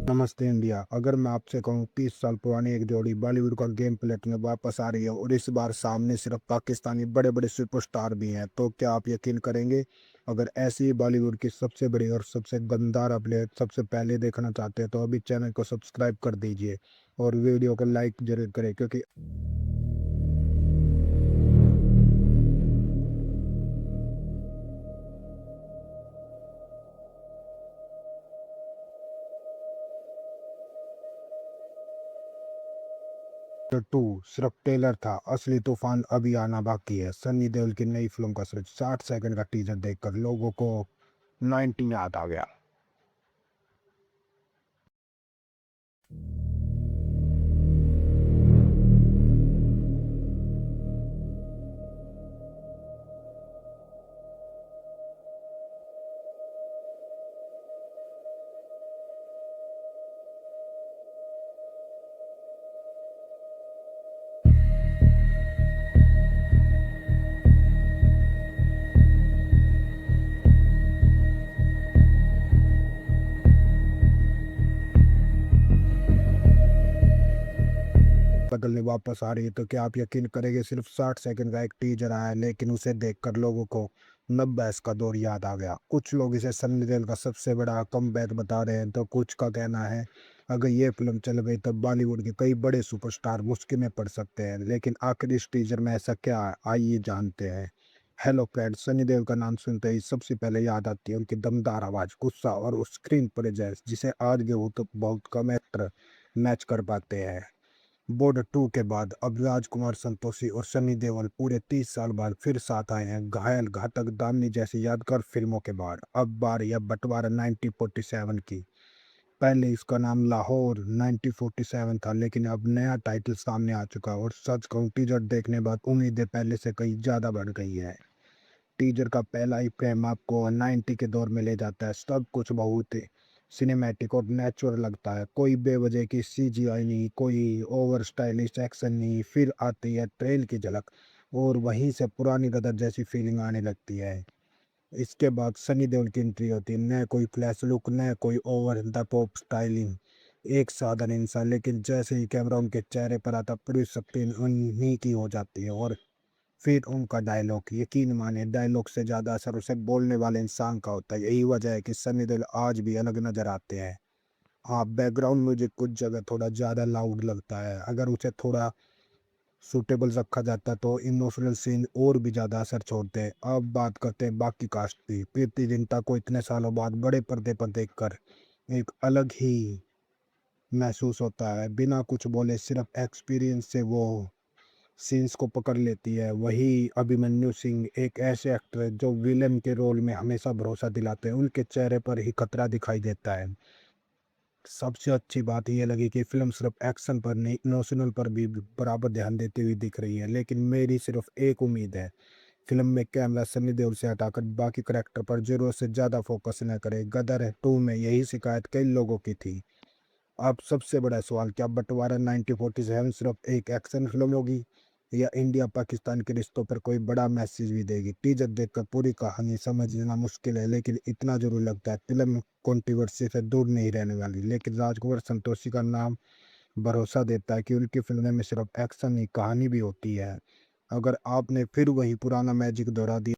नमस्ते इंडिया। अगर मैं आपसे कहूँ 30 साल पुरानी एक जोड़ी बॉलीवुड का गेम प्लेट में वापस आ रही है और इस बार सामने सिर्फ पाकिस्तानी बड़े बड़े सुपरस्टार भी हैं, तो क्या आप यकीन करेंगे? अगर ऐसी ही बॉलीवुड की सबसे बड़ी और सबसे गंदार अपडेट सबसे पहले देखना चाहते हैं तो अभी चैनल को सब्सक्राइब कर दीजिए और वीडियो को लाइक जरूर करें, क्योंकि टू सिर्फ ट्रेलर था, असली तूफान अभी आना बाकी है। सनी देओल की नई फिल्म का सिर्फ 60 सेकंड का टीजर देखकर लोगों को 19 याद आ गया। बदलने वापस आ रही है, तो क्या आप यकीन करेंगे? सिर्फ 60 सेकंड का एक टीजर आया है, लेकिन उसे देखकर लोगों को 90s का दौर याद आ गया। कुछ लोग इसे सनी देओल का सबसे बड़ा कमबैक बता रहे हैं, तो कुछ का कहना है अगर ये फिल्म चल गई तो बॉलीवुड के कई बड़े सुपरस्टार मुश्किल में पड़ सकते हैं। लेकिन आखिर इस टीजर में ऐसा क्या है, आइए जानते हैं। हेलो फ्रेंड्स, सनी देओल का नाम सुनते ही सबसे पहले याद आती है उनकी दमदार आवाज, गुस्सा और उस स्क्रीन प्रेजेंस जिसे आज के बहुत कम एक्टर मैच कर पाते हैं। बॉर्डर 2 के बाद अब राजकुमार संतोषी और सनी देओल पूरे 30 साल बाद फिर साथ आए हैं। घायल, घातक, दामिनी जैसी यादगार फिल्मों के बाद अब बारी है बंटवारा 1947 की। पहले इसका नाम लाहौर 1947 था, लेकिन अब नया टाइटल सामने आ चुका है और सच कहूं टीजर देखने बाद उम्मीदें पहले से कहीं ज्यादा बढ़ गई है। टीजर का पहला ही फ्रेम आपको 90 के दौर में ले जाता है। सब कुछ बहुत सिनेमैटिक और नेचुरल लगता है। कोई बेवजह की सीजीआई नहीं, कोई ओवर स्टाइलिश एक्शन नहीं। फिर आती है ट्रेल की झलक और वहीं से पुरानी गदर जैसी फीलिंग आने लगती है। इसके बाद सनी देओल की एंट्री होती है। न कोई फ्लैश लुक, न कोई ओवर द पॉप स्टाइलिंग। एक साधारण इंसान, लेकिन जैसे ही कैमरा उनके चेहरे पर आता पूरी शक्ति उन्हीं की हो जाती है। और फिर उनका डायलॉग, यकीन माने डायलॉग से ज़्यादा असर उसे बोलने वाले इंसान का होता है। यही वजह है कि सनी देओल आज भी अलग नजर आते हैं। हाँ, बैकग्राउंड म्यूजिक कुछ जगह थोड़ा ज़्यादा लाउड लगता है। अगर उसे थोड़ा सूटेबल रखा जाता तो इमोशनल सीन और भी ज़्यादा असर छोड़ते हैं। अब बात करते हैं बाकी कास्ट की। प्रीति जिंटा को इतने सालों बाद बड़े पर्दे पर देखकर एक अलग ही महसूस होता है। बिना कुछ बोले सिर्फ एक्सपीरियंस से वो सीन्स को पकड़ लेती है। वही अभिमन्यु सिंह एक ऐसे एक्टर हैं जो विलेन के रोल में हमेशा भरोसा दिलाते हैं। उनके चेहरे पर ही खतरा दिखाई देता है। सबसे अच्छी बात ये लगी कि फिल्म सिर्फ एक्शन पर नहीं, इमोशनल पर भी बराबर ध्यान देती हुई दिख रही है। लेकिन मेरी सिर्फ एक उम्मीद है, फिल्म में कैमरा सनी देओल से हटाकर बाकी करेक्टर पर जरूरत से ज्यादा फोकस न करे। गदर 2 में यही शिकायत कई लोगों की थी। अब सबसे बड़ा सवाल, क्या बंटवारा 1947 सिर्फ एक एक्शन फिल्म होगी या इंडिया पाकिस्तान के रिश्तों पर कोई बड़ा मैसेज भी देगी? टीजर देखकर पूरी कहानी समझना मुश्किल है, लेकिन इतना जरूर लगता है फिल्म कंट्रोवर्सी से दूर नहीं रहने वाली। लेकिन राजकुमार संतोषी का नाम भरोसा देता है कि उनकी फिल्में में सिर्फ एक्शन नहीं, कहानी भी होती है। अगर आपने फिर वही पुराना मैजिक दोहरा दिया